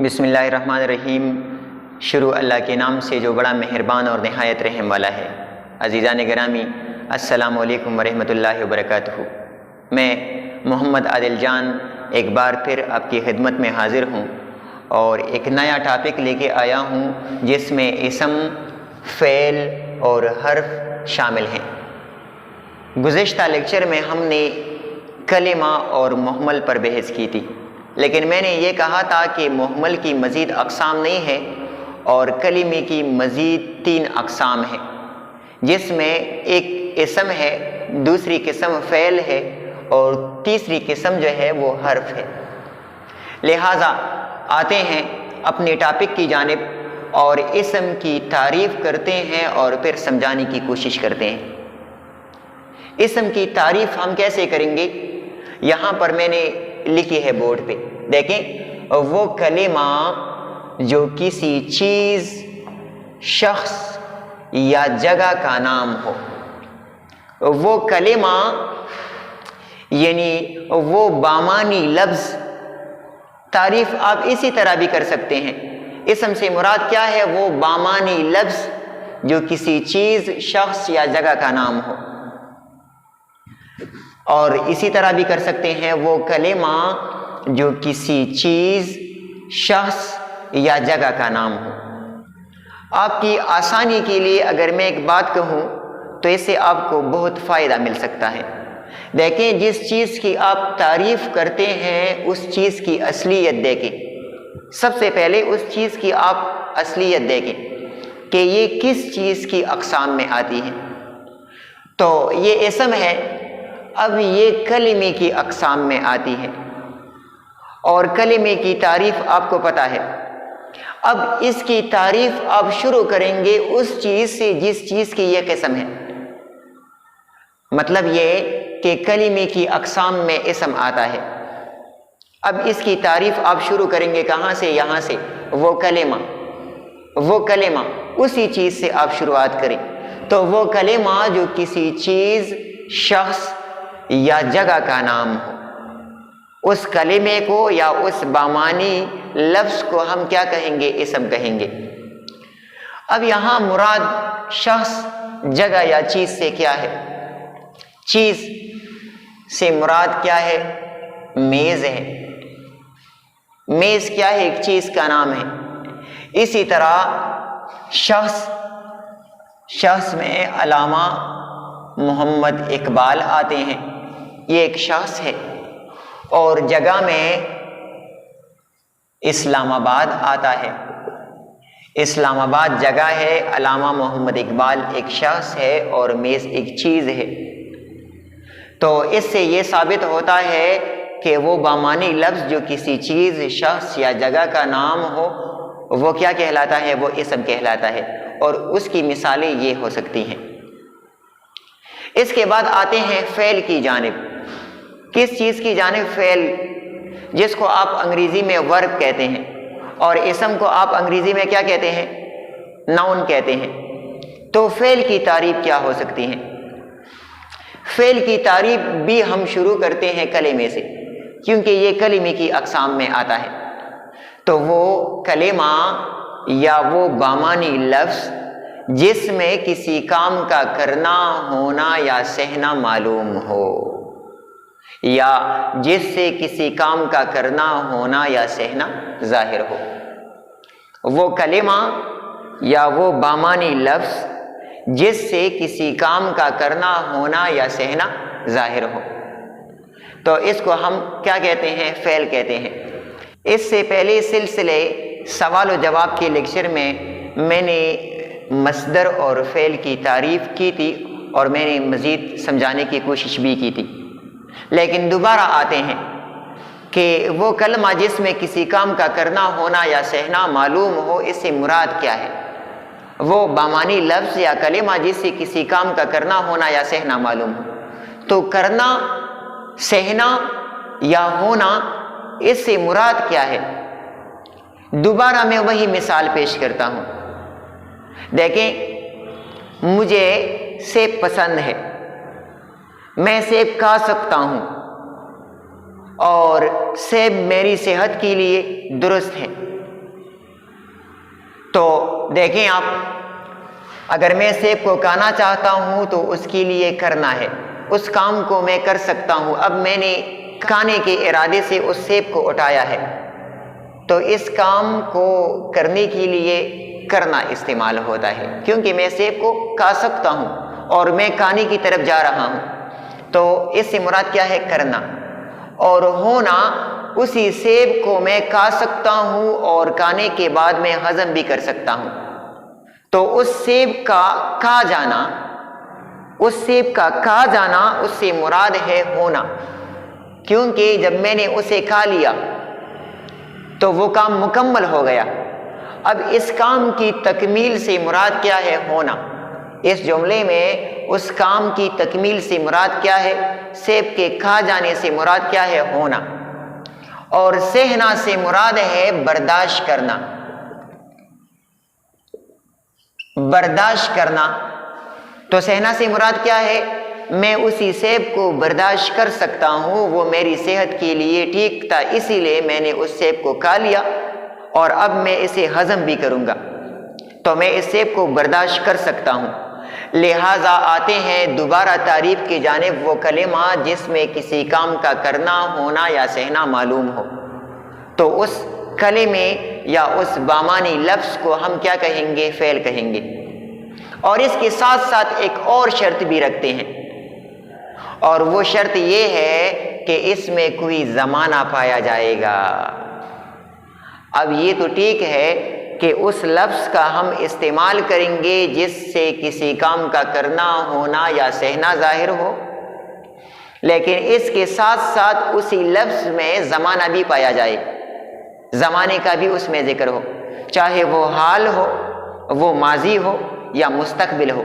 بسم اللہ الرحمن الرحیم۔ شروع اللہ کے نام سے جو بڑا مہربان اور نہایت رحم والا ہے۔ عزیزان گرامی، السلام علیکم ورحمۃ اللہ وبرکاتہ۔ میں محمد عادل جان ایک بار پھر آپ کی خدمت میں حاضر ہوں اور ایک نیا ٹاپک لے کے آیا ہوں جس میں اسم، فعل اور حرف شامل ہیں۔ گزشتہ لیکچر میں ہم نے کلمہ اور محمل پر بحث کی تھی، لیکن میں نے یہ کہا تھا کہ محمل کی مزید اقسام نہیں ہے اور کلمے کی مزید 3 اقسام ہیں، جس میں ایک اسم ہے، دوسری قسم فعل ہے اور تیسری قسم جو ہے وہ حرف ہے۔ لہٰذا آتے ہیں اپنے ٹاپک کی جانب اور اسم کی تعریف کرتے ہیں اور پھر سمجھانے کی کوشش کرتے ہیں۔ اسم کی تعریف ہم کیسے کریں گے؟ یہاں پر میں نے لکھی ہے بورڈ پہ، دیکھیں، وہ کلمہ جو کسی چیز، شخص یا جگہ کا نام ہو۔ وہ کلمہ یعنی وہ بامانی لفظ، تعریف آپ اسی طرح بھی کر سکتے ہیں۔ اسم سے مراد کیا ہے؟ وہ بامانی لفظ جو کسی چیز، شخص یا جگہ کا نام ہو۔ اور اسی طرح بھی کر سکتے ہیں وہ کلمہ جو کسی چیز، شخص یا جگہ کا نام ہو۔ آپ کی آسانی کے لیے اگر میں ایک بات کہوں تو اس سے آپ کو بہت فائدہ مل سکتا ہے۔ دیکھیں، جس چیز کی آپ تعریف کرتے ہیں اس چیز کی اصلیت دیکھیں۔ سب سے پہلے اس چیز کی آپ اصلیت دیکھیں کہ یہ کس چیز کی اقسام میں آتی ہے۔ تو یہ اسم ہے، اب یہ کلمے کی اقسام میں آتی ہے اور کلمے کی تعریف آپ کو پتہ ہے۔ اب اس کی تعریف آپ شروع کریں گے اس چیز سے جس چیز کی یہ قسم ہے۔ مطلب یہ کہ کلمے کی اقسام میں اسم آتا ہے۔ اب اس کی تعریف آپ شروع کریں گے کہاں سے؟ یہاں سے، وہ کلمہ اسی چیز سے آپ شروعات کریں۔ تو وہ کلمہ جو کسی چیز، شخص یا جگہ کا نام ہو، اس کلمے کو یا اس بامانی لفظ کو ہم کیا کہیں گے؟ اسم کہیں گے۔ اب یہاں مراد شخص، جگہ یا چیز سے کیا ہے؟ چیز سے مراد کیا ہے؟ میز ہے۔ میز کیا ہے؟ ایک چیز کا نام ہے۔ اسی طرح شخص میں علامہ محمد اقبال آتے ہیں، یہ ایک شخص ہے۔ اور جگہ میں اسلام آباد آتا ہے، اسلام آباد جگہ ہے، علامہ محمد اقبال ایک شخص ہے اور میز ایک چیز ہے۔ تو اس سے یہ ثابت ہوتا ہے کہ وہ بامانی لفظ جو کسی چیز، شخص یا جگہ کا نام ہو وہ کیا کہلاتا ہے؟ وہ اسم کہلاتا ہے۔ اور اس کی مثالیں یہ ہو سکتی ہیں۔ اس کے بعد آتے ہیں فعل کی جانب۔ کس چیز کی جانب؟ فعل، جس کو آپ انگریزی میں ورب کہتے ہیں اور اسم کو آپ انگریزی میں کیا کہتے ہیں؟ ناؤن کہتے ہیں۔ تو فعل کی تعریف کیا ہو سکتی ہے؟ فعل کی تعریف بھی ہم شروع کرتے ہیں کلمے سے، کیونکہ یہ کلمے کی اقسام میں آتا ہے۔ تو وہ کلمہ یا وہ بامانی لفظ جس میں کسی کام کا کرنا، ہونا یا سہنا معلوم ہو، یا جس سے کسی کام کا کرنا، ہونا یا سہنا ظاہر ہو۔ وہ کلمہ یا وہ بامانی لفظ جس سے کسی کام کا کرنا، ہونا یا سہنا ظاہر ہو، تو اس کو ہم کیا کہتے ہیں؟ فعل کہتے ہیں۔ اس سے پہلے سلسلے سوال و جواب کے لیکچر میں نے مصدر اور فعل کی تعریف کی تھی اور میں نے مزید سمجھانے کی کوشش بھی کی تھی، لیکن دوبارہ آتے ہیں کہ وہ کلمہ جس میں کسی کام کا کرنا، ہونا یا سہنا معلوم ہو، اس سے مراد کیا ہے؟ وہ بامانی لفظ یا کلمہ جس سے کسی کام کا کرنا، ہونا یا سہنا معلوم ہو۔ تو کرنا، سہنا یا ہونا، اس سے مراد کیا ہے؟ دوبارہ میں وہی مثال پیش کرتا ہوں۔ دیکھیں، مجھے سیب پسند ہے، میں سیب کھا سکتا ہوں اور سیب میری صحت کے لیے درست ہے۔ تو دیکھیں آپ، اگر میں سیب کو کھانا چاہتا ہوں تو اس کے لیے کرنا ہے، اس کام کو میں کر سکتا ہوں۔ اب میں نے کھانے کے ارادے سے اس سیب کو اٹھایا ہے، تو اس کام کو کرنے کے لیے کرنا استعمال ہوتا ہے، کیونکہ میں سیب کو کھا سکتا ہوں اور میں کھانے کی طرف جا رہا ہوں، تو اس سے مراد کیا ہے؟ کرنا۔ اور ہونا، اسی سیب کو میں کھا سکتا ہوں اور کھانے کے بعد میں ہضم بھی کر سکتا ہوں، تو اس سیب کا کھا جانا، اس سیب کا کھا جانا اس سے مراد ہے ہونا، کیونکہ جب میں نے اسے کھا لیا تو وہ کام مکمل ہو گیا۔ اب اس کام کی تکمیل سے مراد کیا ہے؟ ہونا۔ اس جملے میں اس کام کی تکمیل سے مراد کیا ہے؟ سیب کے کھا جانے سے مراد کیا ہے؟ ہونا۔ اور سہنا سے مراد ہے برداشت کرنا، برداشت کرنا۔ تو سہنا سے مراد کیا ہے؟ میں اسی سیب کو برداشت کر سکتا ہوں، وہ میری صحت کے لیے ٹھیک تھا، اسی لیے میں نے اس سیب کو کھا لیا اور اب میں اسے ہضم بھی کروں گا، تو میں اس سیب کو برداشت کر سکتا ہوں۔ لہٰذا آتے ہیں دوبارہ تعریف کی جانب وہ کلمہ جس میں کسی کام کا کرنا، ہونا یا سہنا معلوم ہو، تو اس کلمے یا اس بامانی لفظ کو ہم کیا کہیں گے؟ فعل کہیں گے۔ اور اس کے ساتھ ساتھ ایک اور شرط بھی رکھتے ہیں، اور وہ شرط یہ ہے کہ اس میں کوئی زمانہ پایا جائے گا۔ اب یہ تو ٹھیک ہے کہ اس لفظ کا ہم استعمال کریں گے جس سے کسی کام کا کرنا، ہونا یا سہنا ظاہر ہو، لیکن اس کے ساتھ ساتھ اسی لفظ میں زمانہ بھی پایا جائے، زمانے کا بھی اس میں ذکر ہو، چاہے وہ حال ہو، وہ ماضی ہو یا مستقبل ہو۔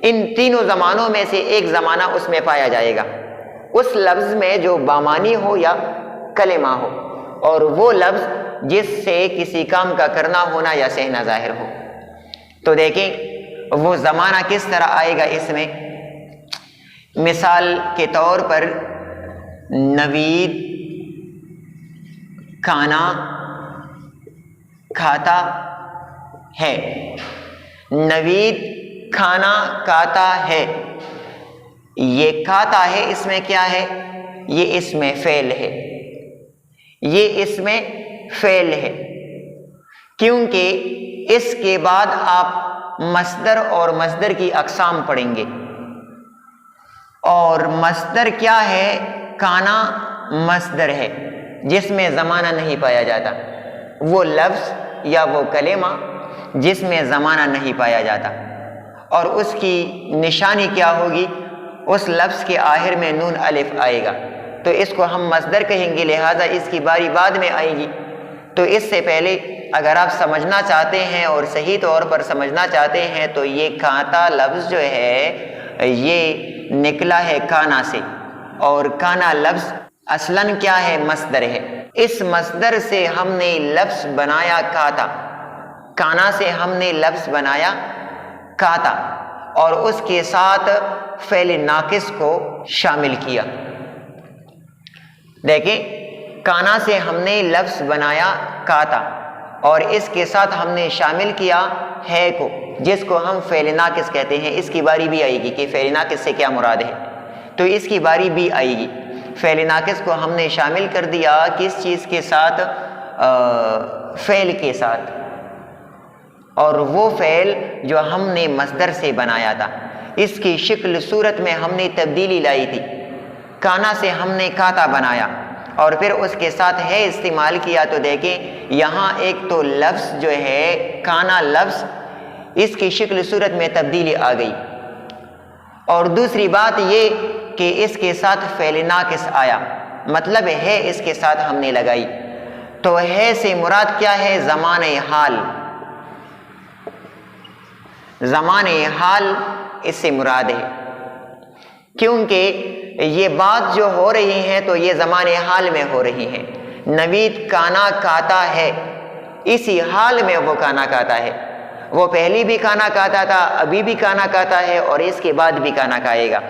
ان تینوں زمانوں میں سے ایک زمانہ اس میں پایا جائے گا، اس لفظ میں جو بامانی ہو یا کلمہ ہو، اور وہ لفظ جس سے کسی کام کا کرنا، ہونا یا سہنا ظاہر ہو۔ تو دیکھیں وہ زمانہ کس طرح آئے گا اس میں۔ مثال کے طور پر نوید کھانا کھاتا ہے، نوید کھانا کھاتا ہے، یہ کھاتا ہے اس میں کیا ہے؟ یہ اس میں فعل ہے، یہ اس میں فعل ہے، کیونکہ اس کے بعد آپ مصدر اور مصدر کی اقسام پڑھیں گے، اور مصدر کیا ہے؟ کھانا مصدر ہے جس میں زمانہ نہیں پایا جاتا، وہ لفظ یا وہ کلمہ جس میں زمانہ نہیں پایا جاتا، اور اس کی نشانی کیا ہوگی؟ اس لفظ کے آخر میں نون الف آئے گا، تو اس کو ہم مصدر کہیں گے، لہٰذا اس کی باری بعد میں آئے گی۔ تو اس سے پہلے اگر آپ سمجھنا چاہتے ہیں اور صحیح طور پر سمجھنا چاہتے ہیں تو یہ کھاتا لفظ جو ہے یہ نکلا ہے کانا سے، اور کانا لفظ اصلاً کیا ہے؟ مصدر ہے، اس مصدر سے ہم نے لفظ بنایا کھاتا، کانا سے ہم نے لفظ بنایا کھاتا، اور اس کے ساتھ فعل ناقص کو شامل کیا۔ دیکھیں کانا سے ہم نے لفظ بنایا کھاتا، اور اس کے ساتھ ہم نے شامل کیا ہے کو، جس کو ہم فعل ناقص کہتے ہیں۔ اس کی باری بھی آئے گی کہ فعل ناقص سے کیا مراد ہے، تو اس کی باری بھی آئے گی۔ فعل ناقص کو ہم نے شامل کر دیا کس چیز کے ساتھ؟ فعل کے ساتھ، اور وہ فعل جو ہم نے مصدر سے بنایا تھا، اس کی شکل صورت میں ہم نے تبدیلی لائی تھی، کانا سے ہم نے کھاتا بنایا اور پھر اس کے ساتھ ہے استعمال کیا، تو دیکھیں یہاں ایک تو لفظ جو ہے کانا لفظ، اس کی شکل صورت میں تبدیلی آ گئی، اور دوسری بات یہ کہ اس کے ساتھ فعل ناقص آیا، مطلب ہے اس کے ساتھ ہم نے لگائی، تو ہے سے مراد کیا ہے؟ زمانہ حال، زمانہ حال اس سے مراد ہے، کیونکہ یہ بات جو ہو رہی ہے تو یہ زمانہ حال میں ہو رہی ہے۔ نوید کھانا کھاتا ہے، اسی حال میں وہ کھانا کھاتا ہے، وہ پہلی بھی کھانا کھاتا تھا، ابھی بھی کھانا کھاتا ہے، اور اس کے بعد بھی کھانا کھائے گا،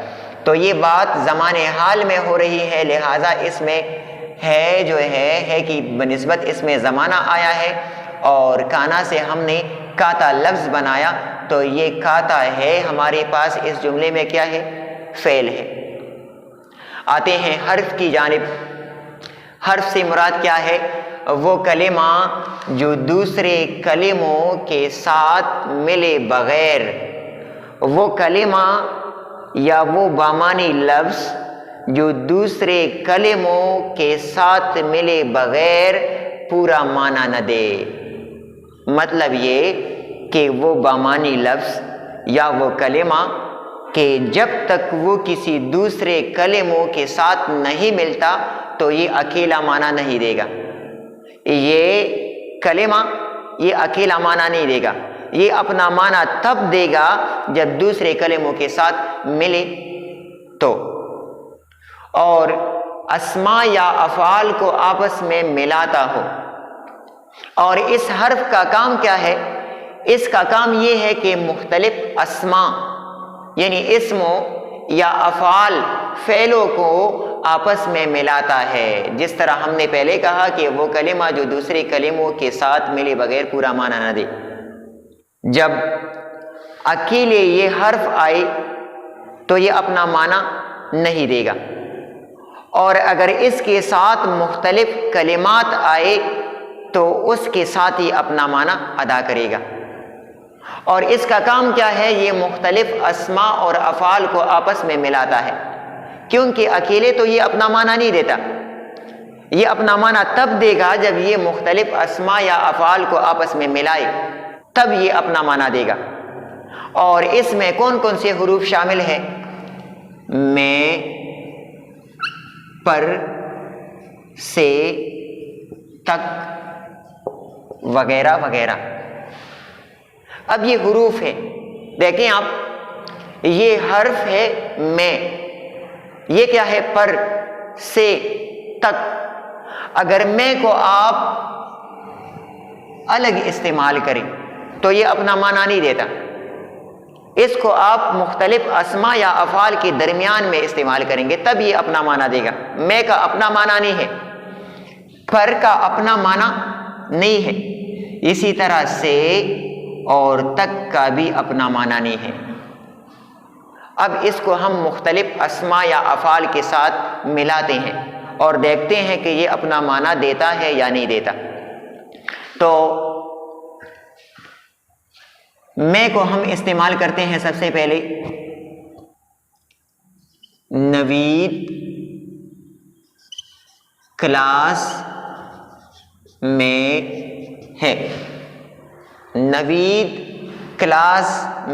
تو یہ بات زمانہ حال میں ہو رہی ہے، لہٰذا اس میں ہے جو ہے کہ بنسبت اس میں زمانہ آیا ہے، اور کانا سے ہم نے کاتا لفظ بنایا، تو یہ کاتا ہے ہمارے پاس اس جملے میں کیا ہے؟ فعل ہے۔ آتے ہیں حرف کی جانب۔ حرف سے مراد کیا ہے؟ وہ کلمہ جو دوسرے کلموں کے ساتھ ملے بغیر، وہ کلمہ یا وہ بامانی لفظ جو دوسرے کلموں کے ساتھ ملے بغیر پورا معنی نہ دے۔ مطلب یہ کہ وہ بامانی لفظ یا وہ کلمہ کہ جب تک وہ کسی دوسرے کلموں کے ساتھ نہیں ملتا تو یہ اکیلا معنی نہیں دے گا۔ یہ کلمہ یہ اکیلا معنی نہیں دے گا، یہ اپنا معنی تب دے گا جب دوسرے کلموں کے ساتھ ملے تو۔ اور اسماء یا افعال کو آپس میں ملاتا ہو۔ اور اس حرف کا کام کیا ہے؟ اس کا کام یہ ہے کہ مختلف اسماء یعنی اسموں یا افعال فعلوں کو آپس میں ملاتا ہے۔ جس طرح ہم نے پہلے کہا کہ وہ کلمہ جو دوسرے کلموں کے ساتھ ملے بغیر پورا معنی نہ دے، جب اکیلے یہ حرف آئے تو یہ اپنا معنی نہیں دے گا، اور اگر اس کے ساتھ مختلف کلمات آئے تو اس کے ساتھ ہی اپنا معنی ادا کرے گا۔ اور اس کا کام کیا ہے؟ یہ مختلف اسماء اور افعال کو آپس میں ملاتا ہے، کیونکہ اکیلے تو یہ اپنا معنی نہیں دیتا، یہ اپنا معنی تب دے گا جب یہ مختلف اسماء یا افعال کو آپس میں ملائے، تب یہ اپنا معنی دے گا۔ اور اس میں کون کون سے حروف شامل ہیں؟ میں، پر، سے، تک وغیرہ وغیرہ۔ اب یہ حروف ہے، دیکھیں آپ، یہ حرف ہے میں، یہ کیا ہے؟ پر، سے، تک۔ اگر میں کو آپ الگ استعمال کریں تو یہ اپنا معنی نہیں دیتا، اس کو آپ مختلف اسماء یا افعال کے درمیان میں استعمال کریں گے تب یہ اپنا معنی دے گا۔ میں کا اپنا معنی نہیں ہے، پر کا اپنا معنی نہیں ہے، اسی طرح سے اور تک کا بھی اپنا معنی نہیں ہے۔ اب اس کو ہم مختلف اسماء یا افعال کے ساتھ ملاتے ہیں اور دیکھتے ہیں کہ یہ اپنا معنی دیتا ہے یا نہیں دیتا۔ تو میں کو ہم استعمال کرتے ہیں سب سے پہلے نوید کلاس میں ہے، نوید کلاس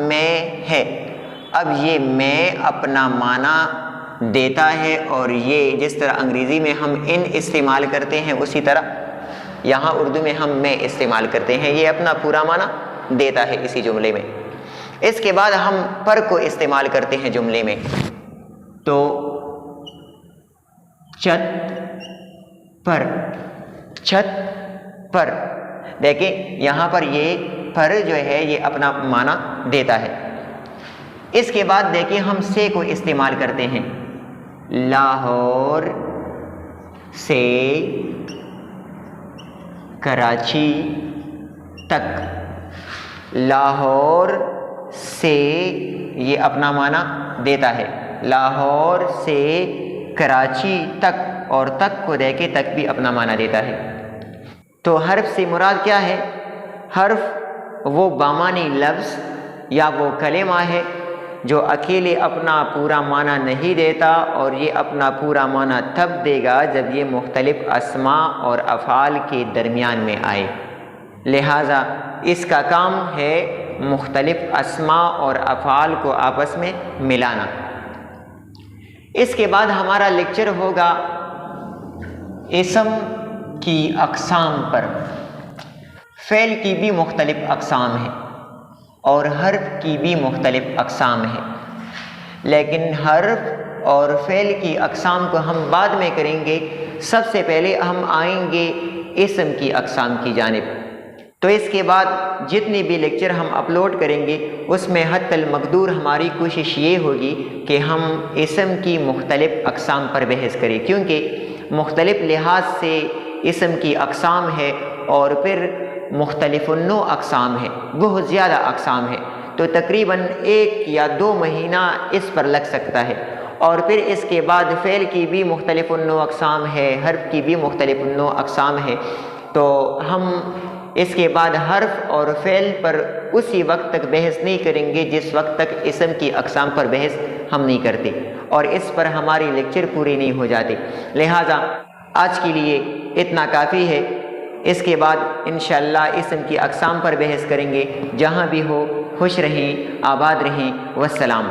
میں ہے۔ اب یہ میں اپنا معنی دیتا ہے، اور یہ جس طرح انگریزی میں ہم ان استعمال کرتے ہیں اسی طرح یہاں اردو میں ہم میں استعمال کرتے ہیں، یہ اپنا پورا معنی دیتا ہے اسی جملے میں۔ اس کے بعد ہم پر کو استعمال کرتے ہیں جملے میں، تو چھت پر، چھت پر، دیکھیں یہاں پر یہ پر جو ہے یہ اپنا معنی دیتا ہے۔ اس کے بعد دیکھیں ہم سے کو استعمال کرتے ہیں، لاہور سے کراچی تک، لاہور سے یہ اپنا معنی دیتا ہے، لاہور سے کراچی تک، اور تک کو دیکھیں تک بھی اپنا معنی دیتا ہے۔ تو حرف سے مراد کیا ہے؟ حرف وہ بامانی لفظ یا وہ کلمہ ہے جو اکیلے اپنا پورا معنی نہیں دیتا، اور یہ اپنا پورا معنی تب دے گا جب یہ مختلف اسماء اور افعال کے درمیان میں آئے، لہٰذا اس کا کام ہے مختلف اسماء اور افعال کو آپس میں ملانا۔ اس کے بعد ہمارا لیکچر ہوگا اسم کی اقسام پر۔ فعل کی بھی مختلف اقسام ہیں اور حرف کی بھی مختلف اقسام ہیں، لیکن حرف اور فعل کی اقسام کو ہم بعد میں کریں گے۔ سب سے پہلے ہم آئیں گے اسم کی اقسام کی جانب۔ تو اس کے بعد جتنے بھی لیکچر ہم اپلوڈ کریں گے اس میں حتی المقدور ہماری کوشش یہ ہوگی کہ ہم اسم کی مختلف اقسام پر بحث کریں، کیونکہ مختلف لحاظ سے اسم کی اقسام ہے، اور پھر مختلف النوع اقسام ہے، بہت زیادہ اقسام ہے، تو تقریباً 1 یا 2 مہینہ اس پر لگ سکتا ہے۔ اور پھر اس کے بعد فعل کی بھی مختلف النوع اقسام ہے، حرف کی بھی مختلف النوع اقسام ہے، تو ہم اس کے بعد حرف اور فعل پر اسی وقت تک بحث نہیں کریں گے جس وقت تک اسم کی اقسام پر بحث ہم نہیں کرتے، اور اس پر ہماری لیکچر پوری نہیں ہو جاتی۔ لہٰذا آج کے لیے اتنا کافی ہے، اس کے بعد انشاءاللہ اسم کی اقسام پر بحث کریں گے۔ جہاں بھی ہو خوش رہیں، آباد رہیں، والسلام۔